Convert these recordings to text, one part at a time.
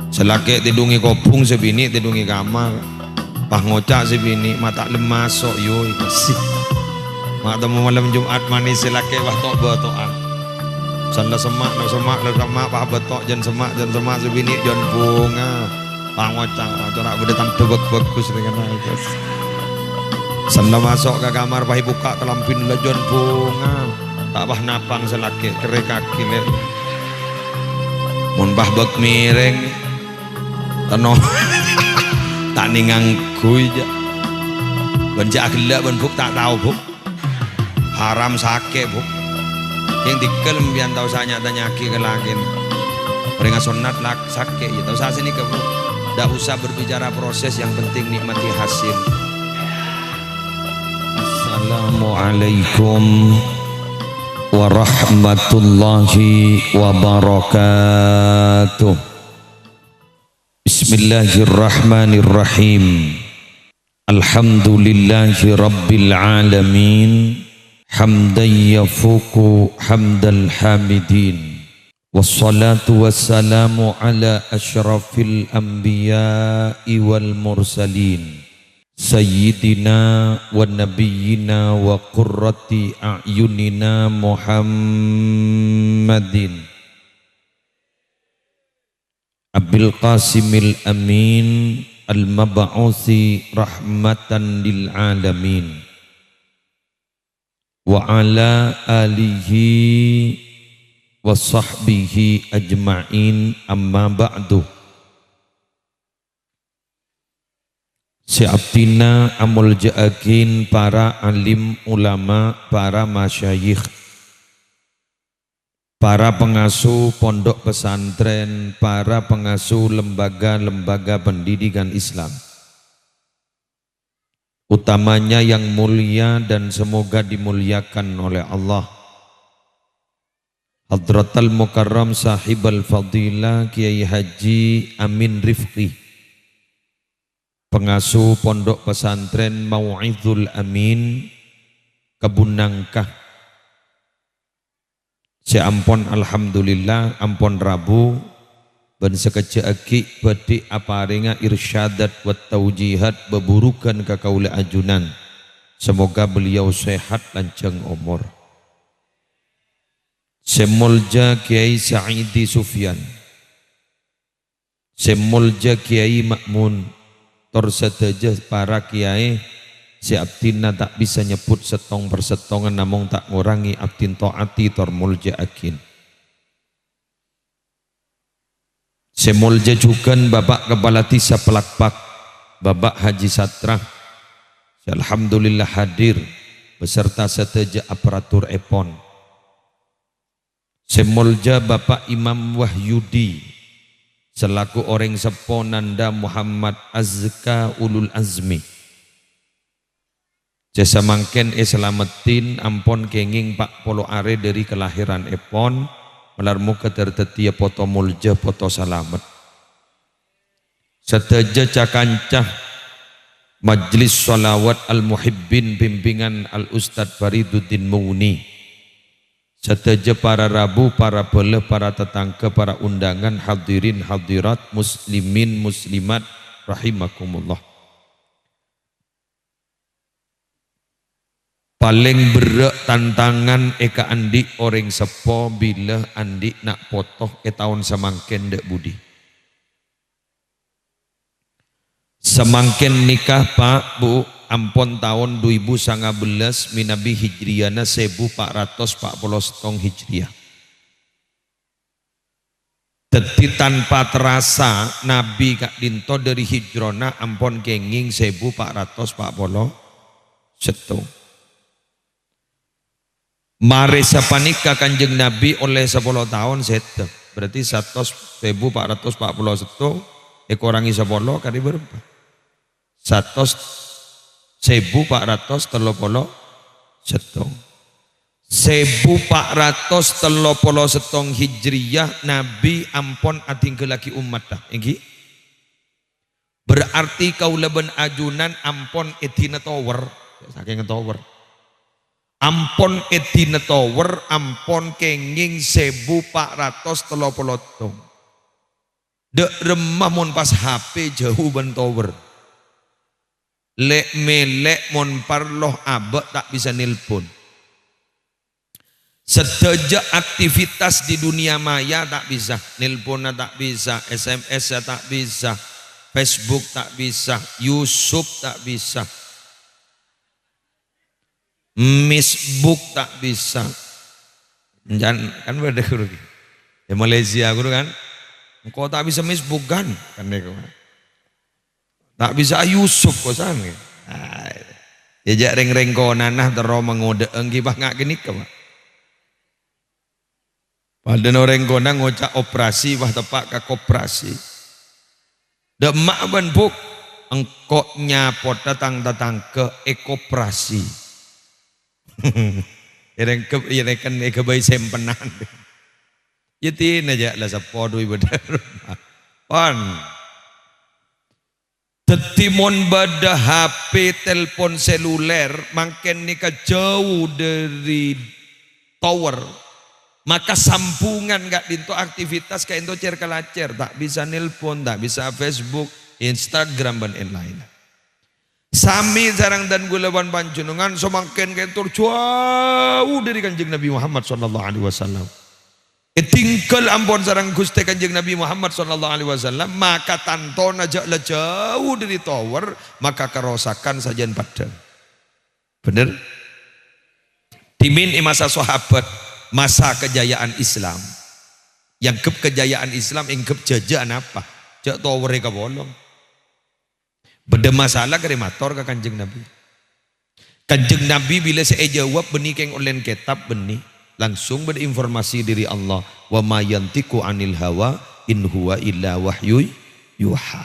Selake tidungi kopung sebini tidungi kamar. Pah ngocak sebini mata lemas sok yo sih. Mak temu malam Jumat manis selake wah tok betokan. Sanda semak no semak pah betok jan semak sebini jan bunga. Pah ngocak corak bedetan tebek bagus dengan itu. Sanda masuk ke kamar pah buka kelampin jan bunga. Tak bah napang selake kere kaki le. Mun bah bek miring teno tak ningang kuy ja benjak gelak ben buk tak tahu buk haram sake buk yang dikel mbian tau sanya tanyaki ke langin peringat sunat lak sake ya tau sa sini ke buk dak usah berbicara proses yang penting nikmati hasil. Assalamualaikum warahmatullahi wabarakatuh. Bismillahirrahmanirrahim. Alhamdulillahi rabbil alamin. Hamdan yafuku hamdal hamidin. Wassalatu wassalamu ala asyrafil anbiya'i wal mursalin. Sayyidina wa nabiyyina wa qurrati a'yunina Muhammadin Abil Qasimil Amin Al-Mab'uthi rahmatan lil alamin wa ala alihi wa sahbihi ajma'in amma ba'du. Si'abtina amul ja'akin para alim ulama, para masyayikh, para pengasuh pondok pesantren, para pengasuh lembaga-lembaga pendidikan Islam, utamanya yang mulia dan semoga dimuliakan oleh Allah, Hadratal Mukarram Sahibal Fadilah Kiai Haji Amin Rifqi, pengasuh pondok pesantren Mau'izul Amin Kebun Nangkah. Ampon alhamdulillah ampon Rabu ben sekece aki badi aparinga irsyadat wa taujihat beburukan ka kaula ajunan. Semoga beliau sehat lanjang umur. Semolja Kiai Sa'idi Sufyan, semolja Kiai Makmun, tor sedaja para kiai. Si abdina tak bisa nyebut setong persetongan namung tak ngurangi abdin to'ati tor mulja akin. Semulja juga Bapak Kepala Desa Pelakpak, Bapak Haji Satra, alhamdulillah hadir beserta seteja aparatur epon. Semulja Bapak Imam Wahyudi selaku orang sepo Nanda Muhammad Azka Ulul Azmi. Jasa mangken selamatin ampon kenging Pak Polo Are dari kelahiran epon melarmu ketertetia poto mulja poto salamet. Seteja cakancah Majlis Sholawat Al-Muhibbin bimbingan Al-Ustadz Fariduddin Muni. Seteja para rabu, para beleh, para tetangga, para undangan, hadirin hadirat, muslimin muslimat rahimakumullah. Paling berat tantangan eka andi orang sepo bila andi nak potoh tahun semangken dek budi. Semangken nikah Pak Bu ampon tahun 2019 minabi hijriyana 1440 hijriyah. Teti tanpa terasa Nabi Kak Dinto dari hijrona ampon kenging 1440 Mare sapanika Kanjeng Nabi oleh 10 tahun sete. Berarti 1441 ekorangi 10 kali berapa? 1431. 1431 Hijriyah Nabi ampon atinggalaki umat dah. Iki berarti kaula ben ajunan ampon etina tower. Saking tower. Ampon edina tower, ampon kenging 1430. Dek remah mon pas HP jauh ban tower. Lek melek mon parloh abek tak bisa nelpon. Sejak aktivitas di dunia maya tak bisa, nelpon tak bisa, SMS tak bisa, Facebook tak bisa, YouTube tak bisa, Misbook tak bisa. Jangan kan beda guru. Di Malaysia guru kan, engkau tak bisa Misbook kan dek. Tak bisa YouTube kosan. Ya jak reng-reng kau nanah terus mengode enggi bangak gini kau. Pada orang kona ngocak operasi wah tepak ke koperasi. Demak ban buk engkoknya pot datang ke ekoperasi. Ireng kan bayi sempenan. Yatin aja lah sapodoi bener. Pan. Tetimon bada HP telepon seluler makin nikah jauh dari tower. Maka sambungan gak dinto aktivitas kayak itu cer kalacer, tak bisa nelpon, tak bisa Facebook, Instagram dan lain. Sami sarang dan gulawan panjenengan semakin kentur jauh dari kanjeng Nabi Muhammad sallallahu alaihi wasallam. Tinggal ampun sarang Gusti kanjeng Nabi Muhammad sallallahu alaihi wasallam, maka tanton aja jauh dari tower, maka kerosakan sajian padang. Bener? Timin masa sahabat masa kejayaan Islam. Yang kejayaan Islam ingkep jajaan apa? Jak tower ka bolong. Beda masalah kremator ke kanjeng Nabi. Kanjeng Nabi bila saya jawab benih keng online kitab benih langsung berinformasi dari Allah wa ma yantiqu anil hawa in huwa illa wahyu yuha.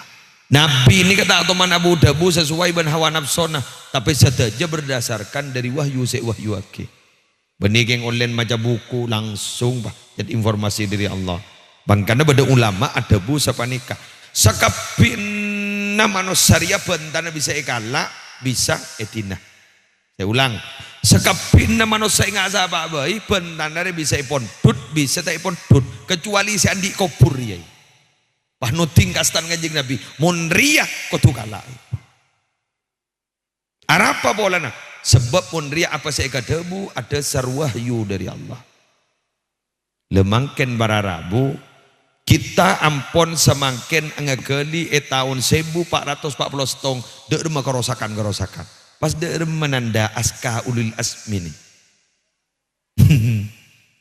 Nabi ini kata teman Abu Dabu sesuai ban hawa nafsona tapi saja berdasarkan dari wahyu wahyu ake. Benih yang online maca buku langsung bah jadi informasi dari Allah. Bangkana beda ulama ada bu sapanika. Sakapinna manusia bentana bisa ikala bisa etina. Saya ulang. Sakapinna manusia nggak sahabat bayi bentana bisa ipon tut bisa tak ipon tut kecuali si andi kopur ya. Bah nuting kastan ngajing Nabi munria kotukala. Arapa bolana? Sebab munria apa saya katabu ada sarwahyu dari Allah. Lemangken bara Rabu kita ampon semangken angakeli tahun 1440 tong dek rumah kerosakan. Pas dek menanda aska ulil asmini.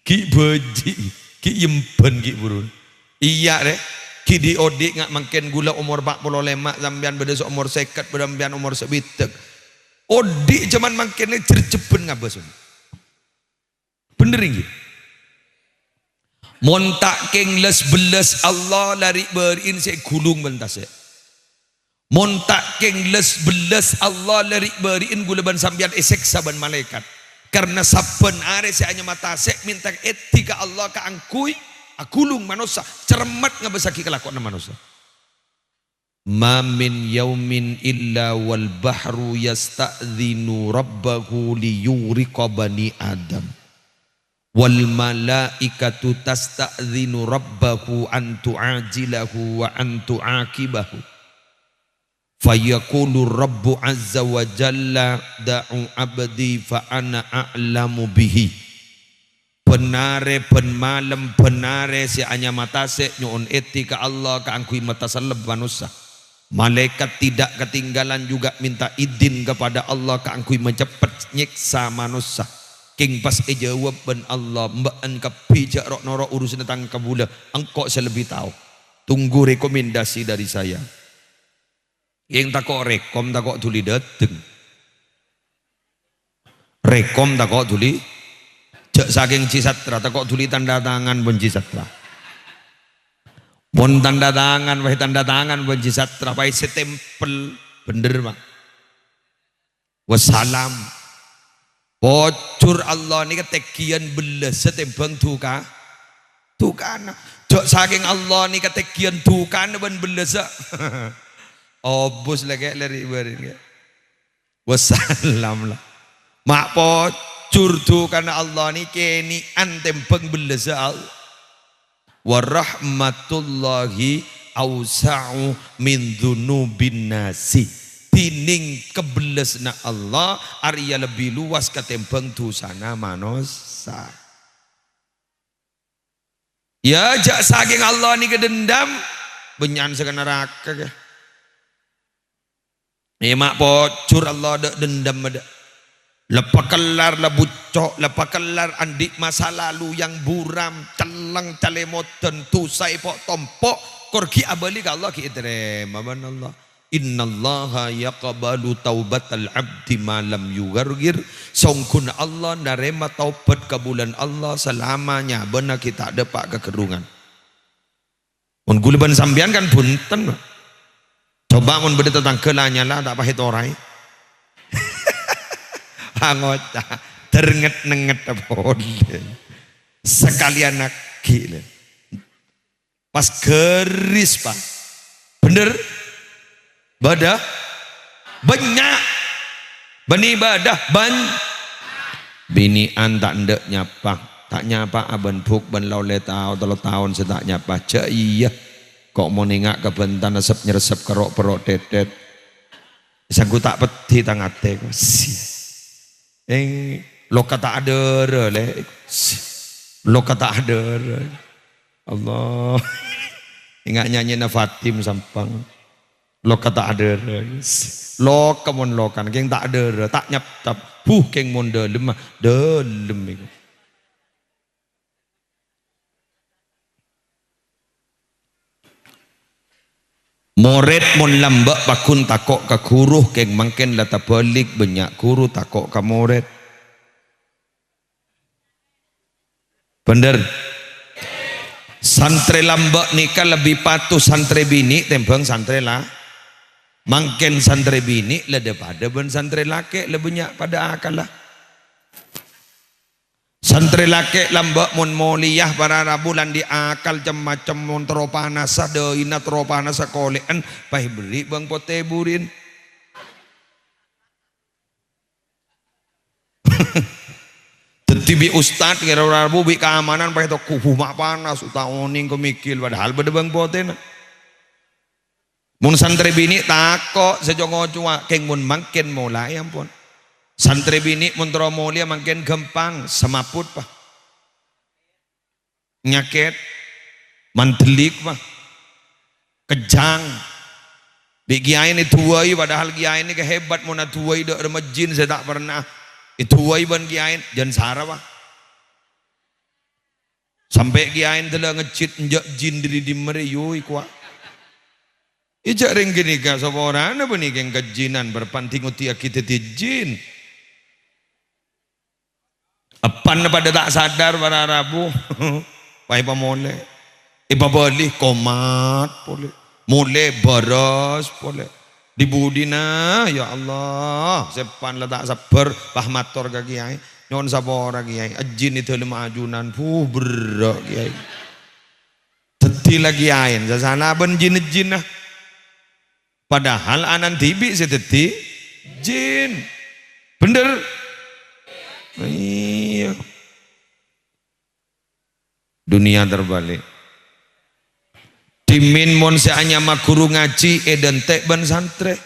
Ki beji, ki yempen ki burun. Iya deh. Ki diodik ngak mangken gula umur 45 sampean beda umur 50 beda umur sebitek. Odik zaman makinnya cercepen ngabasun. Bener ini. Montak keng les beles Allah lari berin se gulung bentase. Montak keng les beles Allah lari berin gulaban sambian esek saban malaikat. Karena saben are se hanya mata sek minta etika Allah ka angkui agulung manusia cermat ngabesaki kelakuan manusia. Ma min yaumin illa wal bahru yasta'dhinu rabbahu liyuriqa bani adam wal malaikatu tasta'dhinu rabbahu an tu'ajilahu wa an tu'akibahu fayaqulu rabbu azza wa jalla da'u abdi fa ana a'lamu bihi penare pen malam penare si anya matase nyuun etika Allah ka angkui mata saleb manusia. Malaikat tidak ketinggalan juga minta izin kepada Allah keangkui mencepat nyiksa manusia. King pas jawab ben Allah mbak engkau pijak rok norok urusan tentang kabula engkau selebih tahu. Tunggu rekomendasi dari saya. Yang takok rekom takok tuli dateng. Rekom takok tuli jak saking Cisatra takok tuli tanda tangan ben Cisatra. Mon tanda tangan, benci satra, wahai setempel, bener bang. Wassalam. Bocor Allah ni ketekian belas setempeng tuka, tukana. Jok saking Allah ni ketekian tukana ben belas. Obus lagi lari berin. Wassalam lah. Mak bocor tukana Allah ni keni antempeng belas Allah. Warahmatullahi ausa'u min dzunubin nasi. Tining kebelesna Allah Arya lebih luas ketimbang dosana manusia. Ya jak saking Allah ni kedendam benyan sekena neraka ke. Mak pocur Allah dak dendam ada. Lepas kelar lah bucok, lepas kelar andik masa lalu yang buram, celeng calemoten tusai pok tompok, korki abali ka Allah ki terima Allah. Innallaha yaqbalu taubatal abdi malam yugargir. Songkun Allah narema taubat ke bulan Allah selamanya benar kita ada pak kekerungan. Mun guleban sambian kan punten. Coba mun beda tentang kelanya lah tak pahit orai. Angoca ternget-nenget boleh. Sekalian nak gila. Pas keris pak. Bener? Badah banyak bani badah binian tak ndak nyapa aban puk ban laule tau telo tahun setak nyapa cek iya kok mau nengak ke bentan resep nyeresep kerok perok tetet sangku tak peti tangate lo kata ada le lo kata ada Allah ingat nyanyi na Fatim sampang lo kata ada lo kamun lo kan keng tak ada tak nyap tap keng mon delem itu moret mon lambak bakun takok ke kuruh keng mangken lata balik banyak kuru takok ke moret bener santri lambak nikah lebih patuh santri bini tembang santri lah mangken santri bini le daripada ben santri laki le banyak pada akal lah. Santri laki lambak mun moliyah para rabulan di akal macam mun teropanasa deina teropanasa kolean pah beri bang pote burin. Tetibi ustad kira rabu bi keamanan pah to kubu mak panas uta oning kemikil padahal bede bang pote na. Mun santri bini takok sejongo cua keng mun mangken mulai ampun. Santri bini mun tromolia mangken gempang semaput pak. Nyakit mantelik pak. Kejang. Di kiai ini tuai padahal kiai ini kehebat mun tuai dak remejin saya tak pernah. Itu tuai ban kiai jan sara pak. Sampai kiai telah ngecit njak jin diri di mereyui kuat. Ijak ring gini ka sapa ora ana bani keng kejinan berpanting utia kita ti jin. Apan pada tak sadar para rabu. Pai pamole. Ipa bali komat pole. Mule boros pole. Dibudina ya Allah, sepan la tak sabar pahmator ka kiai. Nyon sapa ora kiai. Jin itu lema ajunan berak kiai. Teti lagi ain sasana ben jin-jin nah. Padahal anan tibi seteti jin. Bener? Iya. Dunia terbalik. Dimin mon seanya makuru ngaji edan tek ban santre.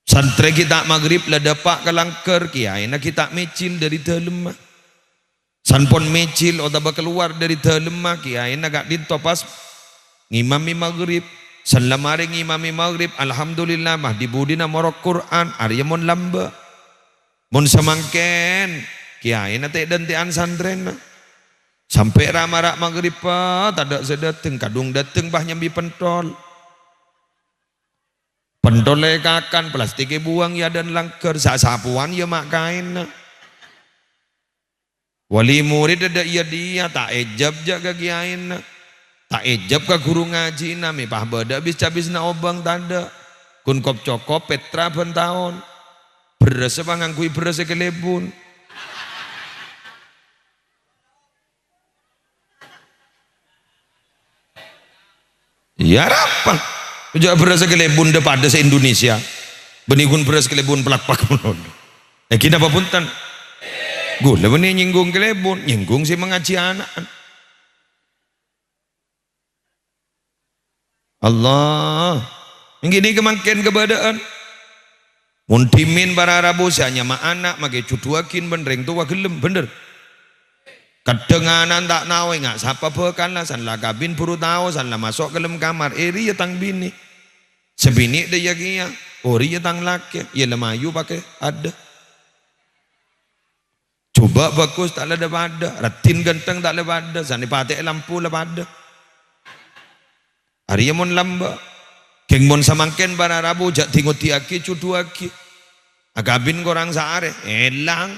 Santre kita maghrib lah dapak kelangker kiai na kita mecil dari dalam. Sanpon mecil otaba keluar dari dalam kiai na gak ditopas ngimami maghrib. Salamari ngimami maghrib alhamdulillah mah dibudina morok Quran arya mon lamba mon samangken kiai na te dan tean santren sampai ramarak maghrib pa tadak sedateng kadung dateng bah nyambi pentol kakan plastiknya buang ya dan langker sasapuan ya mak kain wali murid ada iya dia tak ejab jaga kiai na tak ejab ke guru ngaji nami pah beda habis na obang tanda kun kop cokop petra ben tahun beras pangangkui beras kelebun ya apa juga beras kelebun depada se Indonesia benikun beras kelebun pelak-pak menon kita apa punten gula benih nyinggung kelebun nyinggung si mengaji anak Allah ini kemangkin kebadaan mun timin para Rabu hanya ma anak mage cutuakin benereng tua gelem bener kedenganan tak nawe ngak sapa bekan lah san lah kabin puru tahu san lah masuk ke dalam kamar iri ya tang bini sebini dia kia ori ya tang laki ya lemayu pakai ada coba bagus tak ada pada ratin ganteng tak ada pada san patek lampu lah pada hari mon lamba keng mon samangken para Rabu jak tingoti aki cutu aki agabin korang saare elang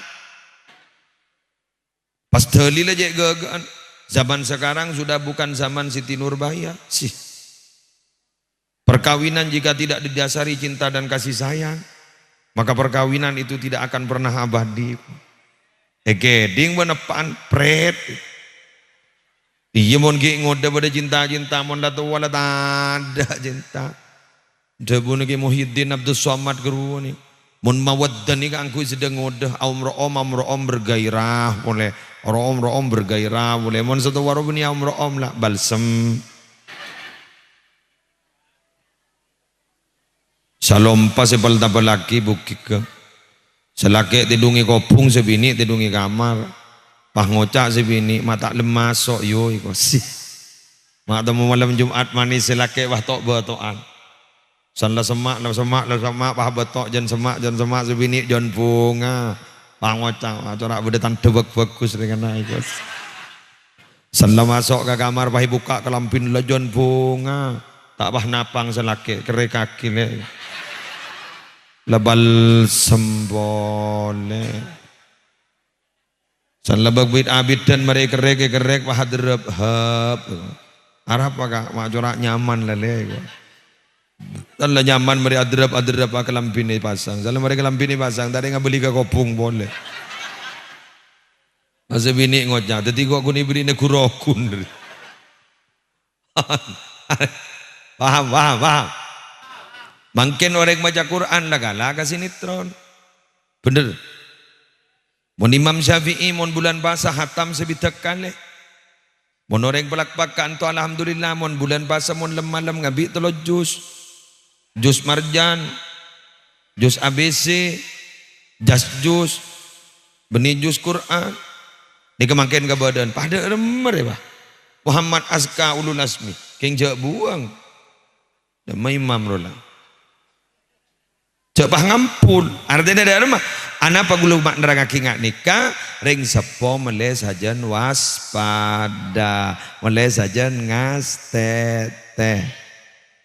pas teli lah jek gagaan. Zaman sekarang sudah bukan zaman Siti Nurbaya sih. Perkawinan jika tidak didasari cinta dan kasih sayang, maka perkawinan itu tidak akan pernah abadi. Ding menepan pret. Iya mon ki ngode pada cinta-cinta mon datu wala ada cinta. Debu niki Muhyiddin Abdul Somad geru ni. Mun mawaddan ni angku sedang ngode amroom bergairah boleh. Room bergairah boleh. Mun satu warung ni room lah balsem. Salompa sepal tapal laki bukik ke. Selaki tidungi kopung sebini tidungi kamar. Pah ngocak sebini mata lemas sok yo iko sih. Mak temu malam Jumat manis selaki wah tok betoan. Sanlah semak pah betok jan semak sebini jan bunga. Pah ngocak atorak bedetan tebek bagus dengan iko. Sanlah masuk ke kamar pah buka kelampin lah jan bunga. Tak pah napang selaki kere kaki le. Lebal sembole. San lebak bit abid dan mereka kerek wahadrab hab. Arab agak mak corak nyaman lele. Dan lah nyaman mereka adrab kelampin pasang. Salah mereka kelampin pasang tadi ngabeli ke kopung boleh. Masa bini ngocak, tadi gua aku ni beri ni kurokun. Paham. Mungkin orang baca Quran lah kalah ke sinetron. Bener. Mun Imam Syafi'i mun bulan puasa hatam sebitak kali. Mun orang pelak-pakan tu alhamdulillah mun bulan puasa mun lem-malam ngabi telur jus. Jus marjan, jus ABC, jas jus, benih jus Quran. Ni kemangkin ke badan. Pada remer ya bah. Muhammad Azka Ulul Asmi. Keng jak buang. Dama imam rola. Coba ngampul, artinya ada rumah. Anak pagulu mak neraka kingat nikah, ring sepo mele sajen waspada, mele sajen ngastete.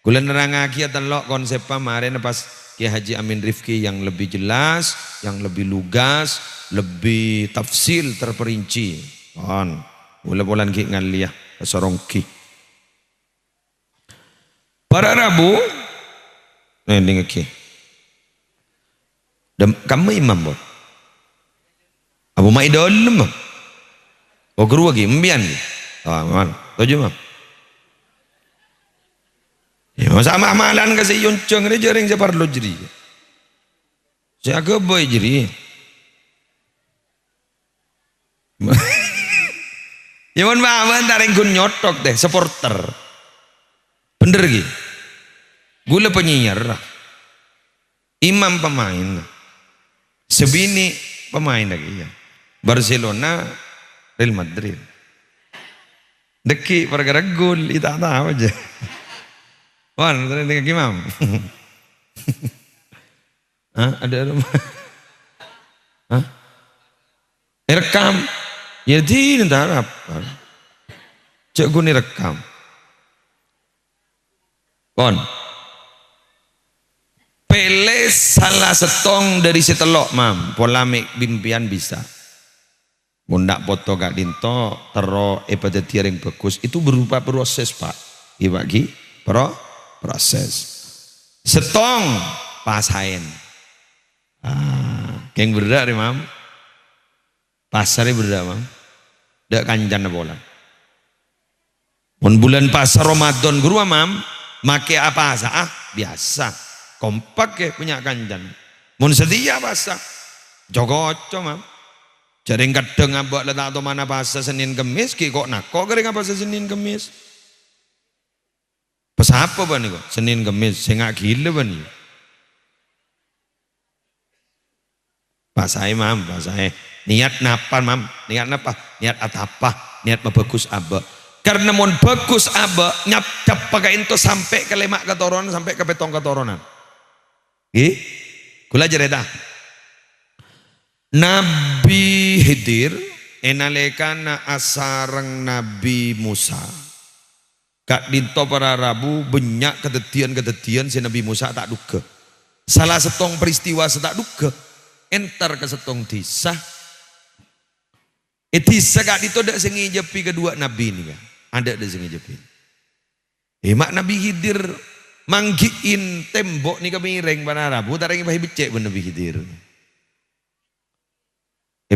Kula neranga kia telok konsep pamaren pas Ki Haji Amin Rifki yang lebih jelas, yang lebih lugas, lebih tafsil terperinci. Kon, bola-bolan ki ngaliyah sorongki. Para Rabu, dengar ki. Kamu imam bos. Abu Maidol lem. Oh keru lagi membian. Ah man, tujuh mam. Ya masa amalan kasi yon ceng ni jering separ lo jeri. Saya ke boy jeri. Ya mon bawa taring kun nyotok deh supporter. Bener lagi. Gula penyiar. Imam pemain. Sebini pemain lagi ya. Barcelona, Real Madrid. Deki perkara gol itu tak tahu aja. Wan, tadi dengan imam. Hah, ada rumah. Hah? Rekam. Ya di harap. Cek guni rekam. Wan. Pele salah setong dari setelok mam polamik bimpian bisa mundak foto gak dinto tero pada tiring bagus itu berupa proses pak ibagi proses setong pasain keng berdak deh mam pasarnya berdak mam dak kanjan bola bulan pasar Ramadan guru mam make apa biasa kompak ke punya kanjan mun setia bahasa jogoco mam jaring kadang abak letak atau mana bahasa Senin Kemis ki kok nak kok kering apa Senin Kemis Pas apa bani kok? Senin Kemis, saya nggak gila bani. Pak saya mam, pak saya niat napa mam, niat napa, niat atapa, niat bagus apa? Karena mon bagus apa, nyap pakai itu sampai ke lemak ketoronan, sampai ke petong ketoronan. Gih, kula cerita. Nabi Khidir enalekana asarang Nabi Musa. Kak dinto para rabu banyak kedetian si Nabi Musa tak duga. Salah setong peristiwa setak duga. Entar ke setong disa. Disa kak dinto dak sengi jepi kedua Nabi ini kan. Ada dak sengi jepi. Mak Nabi Khidir manggiin tembok ni kemiring para rabu tarengi bahi becek ben Nabi Khidir.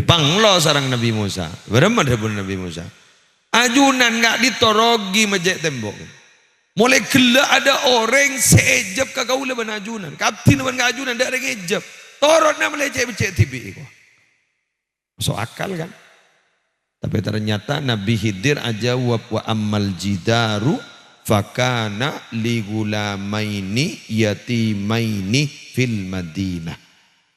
Panglo sarang Nabi Musa. Berapa pun Nabi Musa. Ajunan nggak ditorogi majek tembok. Mulai gelak ada orang seejab kagau leban ajunan. Kapten leban ajunan ada orang ejab. Torotnya meleceh becek tibi. Masuk akal kan? Tapi ternyata Nabi Khidir ajawab wa ammal jidaru fakana ligulamaini yatimaini fil Madinah.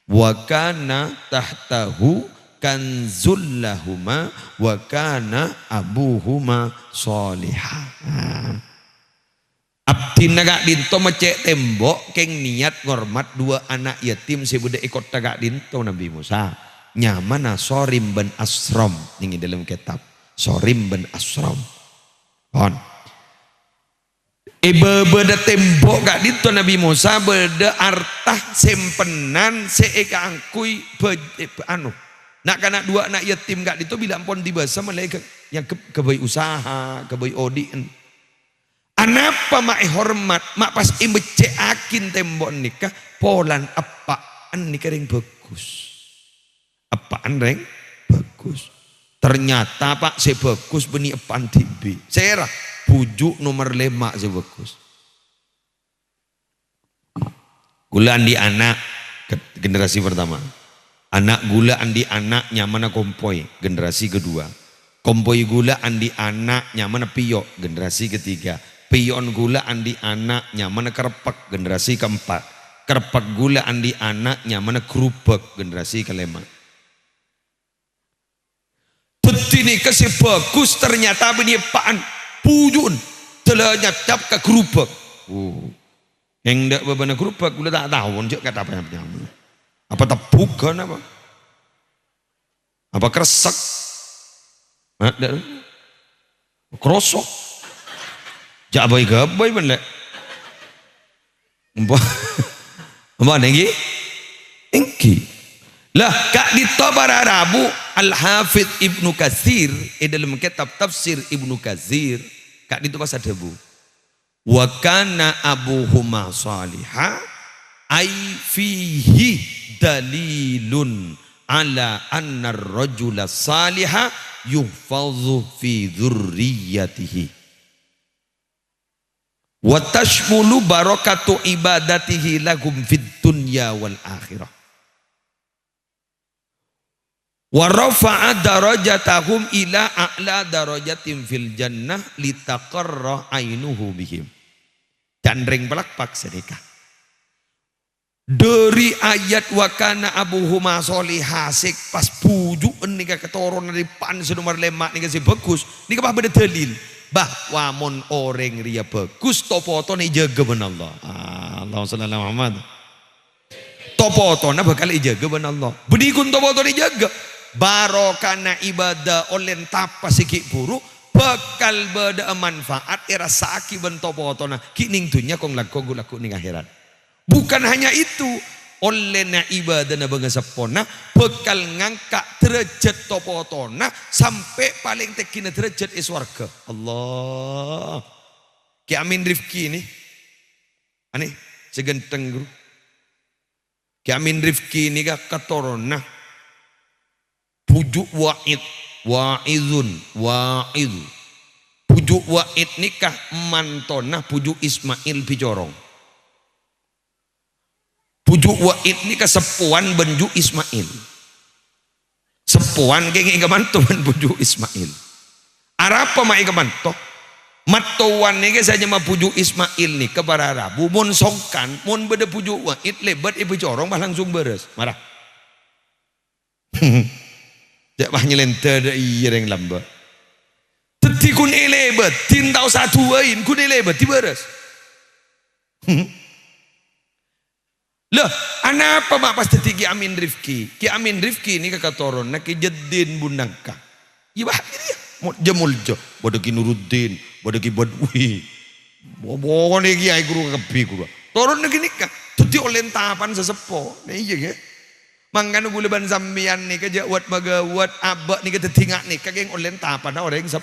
Wa kana tahtahu kanzul lahuma wa kana abuhuma solihah. Abdi nagak dinto macek tembok keng niat ngormat dua anak yatim sebudak ikut tagak dinto Nabi Musa. Nyamana Sorim bin Asram ini dalam kitab Sorim bin Asram. On. Beda tembok gak dinto Nabi Musa beda artah sempenan seeka angkui anu. Nak kanak dua anak yatim gak itu bila ampun dibasa malaikat yang kebai usaha, kebai odin. Anapa mak hormat, mak pas imbece akin tembok nikah polan apaan nikah ring bagus. Apaan ring bagus. Ternyata pak se bagus beni apaan tibi. Serah pujuk nomor 5 se bagus. Gulaan di anak generasi pertama. Anak gula andi anak nyamana kompoi generasi kedua. Kompoi gula andi anak nyamana piyok generasi ketiga. Piyon gula andi anak nyamana kerepek generasi keempat. Kerepek gula andi anak nyamana kerupek generasi kelima. Tetini kasih bagus ternyata benipaan pujun telah nyap ke kerupek. Yang ndak babana kerupek gula tak tahu njek kata apa yang apa tepuk kan apa? Apa kresek? Krosok. Jak boy gaboy ben lek. Apa lagi? Engki. Lah kak ditobara Rabu Al-Hafidh Ibnu Katsir dalam kitab tafsir Ibnu Katsir kak ditu pas debu. Wa kana abuhuma salihah ai fihi dalilun ala anna ar-rajula salihah yuhfazu fi dzurriyyatihi wa tashmulu barakatu ibadatihi lahum fid dunya wal akhirah wa rafa'a darajatahum ila a'la darajatin fil jannah litaqarra ainuhu bihim. Dan ring pelakpak sedekah dari ayat wakana abuhuma solihah sek pas pujuk nika ketoron dari pan senomor 5 nika si bagus nika bah beda dalil bahwa mon orang ria bagus topoto ni jaga ben Allah. Allahumma shalli ala Muhammad. Topoto na bakal ijaga ben Allah. Benikun topoto ni jaga barokana ibadah oleh tapa sikit buruk bakal beda manfaat era saki ben topoto na kining dunya kong laku ning akhirat. Bukan hanya itu, oleh na ibadah na bangsa sepona bekal ngangkat derajat topotona sampai paling tekina derajat iswarga. Allah. Ki Amin Rifki ini, aneh segenteng guru. Ki Amin Rifki ini kah katorona pujuk wa'id, wa'idun, wa'id. Pujuk wa'id nikah mantona pujuk Ismail Pijorong. Pujuk wa'id ni kesepuan benju Ismail. Sepuan keng ika manto ben pujuk Ismail. Arapa ma ika manto? Matuan ni saja mah pujuk Ismail ni ke barara. Bumun songkan, mun beda pujuk wa it lebat ibu corong bah langsung beres. Marah. Jak bah nyelenter da iya reng lamba. Teti kun lebat, tintau satu wain kun lebat ti beres. Loh, anapa mak pas teti Ki Amin Rifki? Ki Amin Rifki ni kakak toron nak Jedin Bundangka. Iya bah dia. Jamuljo, bodoh Ki Nuruddin, bodoh Ki Badwi, bodoh ni Ki Ai Guru Kepi Guru. Turun lagi nikah, tuti oleh tapan sesepo, ni iya ke? Mangkanu boleh ban sambian ni kerja wat magawat abak ni kita tinggal ni kageng oleh tapan orang sep.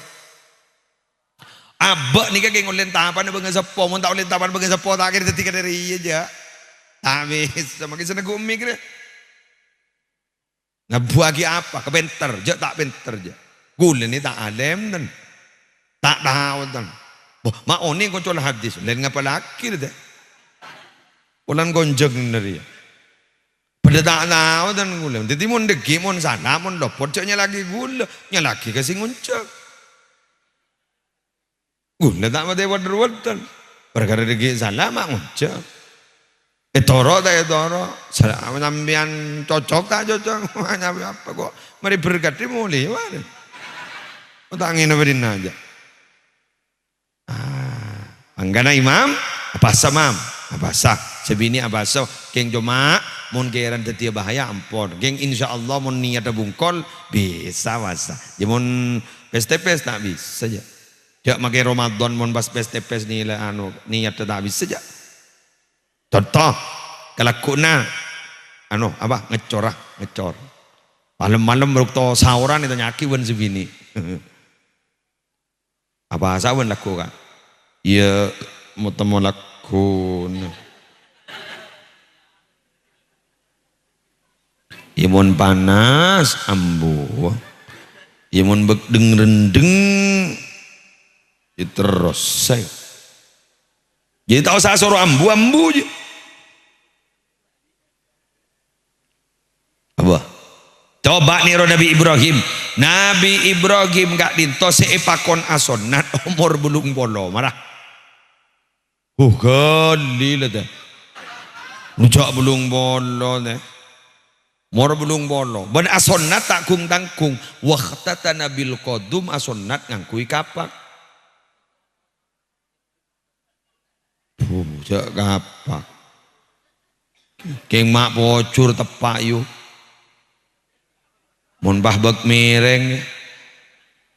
Abak ni kageng oleh tapan bengen sepo, mun tak oleh tapan bengen sepo tak kira tinggal dari iya je. Habis sama kisah nagu umi kira. Ngabuagi apa? Kebenter, je tak benter je. Gula ni tak alim dan tak tahu dan. Mak oni kau coba hadis, lain ngapa laki deh. Ulan gonjeng dari. Pada tak tahu dan gula. Jadi mun deki mun sana mun lopot caknya lagi gula, nya lagi kasih nguncak. Gula tak mati wader-wader. Perkara deki salah mak nguncak. Toro tak toro. Salah sampean cocok tak cocok. Hanya apa kok? Mari berkati mulai mana? Utangin berin aja. Anggana imam, abasa mam, abasa. Sebini abasa, geng cuma mun geran tetia bahaya ampun. Geng insya Allah mun niat bungkol bisa wasa. Jamun pes-pes tak bisa saja. Jak makai Ramadan mun pas pes-pes ni lah anu niat tak bisa saja. Contoh kalau kuna anu apa ngecor. Malam-malam berukto sauran itu nyaki wan sebini. Apa asawan laku kan? Ya mutamo laku. Imun panas ambu. Imun begdeng rendeng. Terus saya. Jadi tahu saya suruh ambu je. Apa? Coba nih Nabi Ibrahim. Nabi Ibrahim gak dinto seepakon asonat umur belum bolo marah. Kali lah dah. Rujak belum bolo dah. Umur belum bolo. Ben asonat tak kung tangkung. Waktata nabil kodum asonat ngangkui kapak. Rujak kapak. Keng mak bocor tepak yuk. Mun bah bek mireng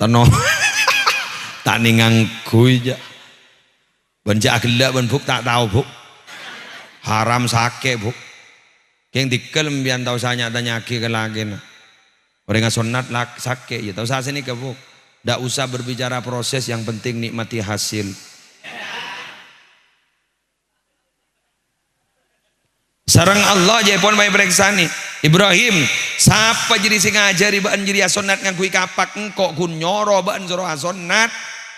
tano tak ningang kui ja benja gelak ben buk tak tahu buk haram sake buk keng dikel mbian tahu sanya tanya ki ke lagi na orang sunat lak sake ya tahu saya sini ke buk ndak usah berbicara proses yang penting nikmati hasil. Sarang Allah je pun baik bereksani Ibrahim siapa jadi sing ngajari baan jadi asonat ngangkui kapak engkau kun nyoro baan suruh asonat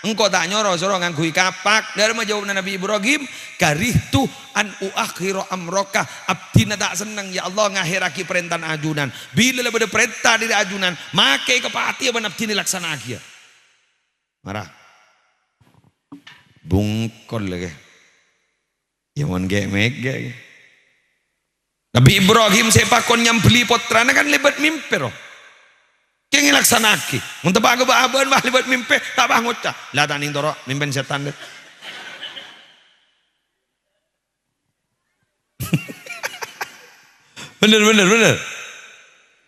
engkau tak nyoro suruh ngangkui kapak dari menjawab Nabi Ibrahim karihtu an uakhiru amroka abdina tak senang ya Allah ngakhiraki perintah ajunan bila lebih ada perintah dari ajunan makai kepati apa abdini laksana akhir marah bungkol lagi yang mon gek meg Nabi Ibrahim sepakon nyambeli potrana kan lebat mimpi roh. Kengi laksanaki. Untuk baga baaban bah lebat mimpi tak bah ngocah. Lah taning toro mimpen setan deh. bener.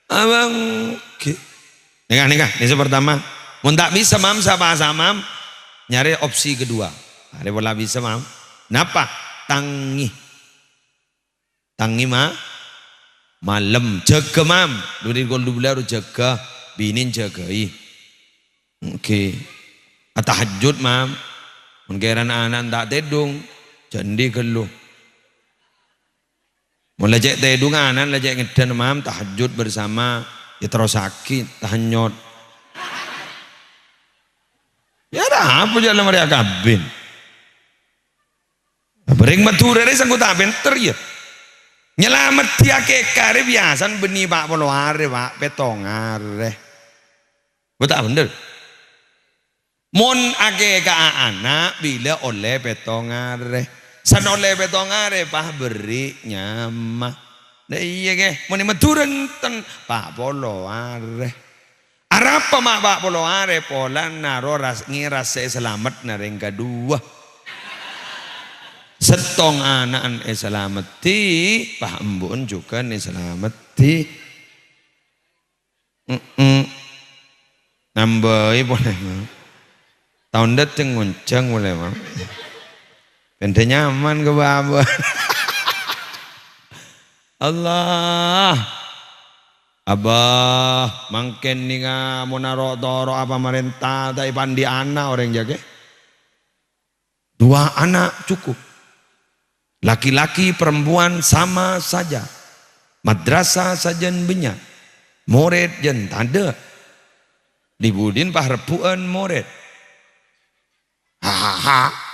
Abang okay. Nikah. Ini pertama. Mun tak bisa mam sama nyari opsi kedua. Ada bola bisa mam. Napa? Tangi malam jaga mam duri gol dulu jaga binin jagai oke tahajud mam menggeran anak tak tedung jandi gelu mulai cek tedung anak lajak ngedan mam tahajud bersama ya terus sakit tahanyut ya dah apa jalan mereka kabin bering matur dari sanggup tak benter ya nyelamat dia ke kare biasan beni pak poloare pak petongare betul bener Mon age ka anak bila oleh petongare. San oleh petongare pah beri nyamah. Nah iya ke, mau meturen ten pak polo are. Arapa mak pak polo are polan naro ngirase selamat nareng kedua. Setong anak selamati, pak embun juga nih selamati. Nambahi boleh mah. Tahun dateng nguncang boleh mah. Benda nyaman ke bawah. Allah. Abah, mangken nih mau naro toro apa merentah tapi pandi anak orang jaga. 2 anak cukup. Laki-laki perempuan sama saja. Madrasah sajen banyak. Murid jen tanda. Dibudin pah repuan murid. Hahaha.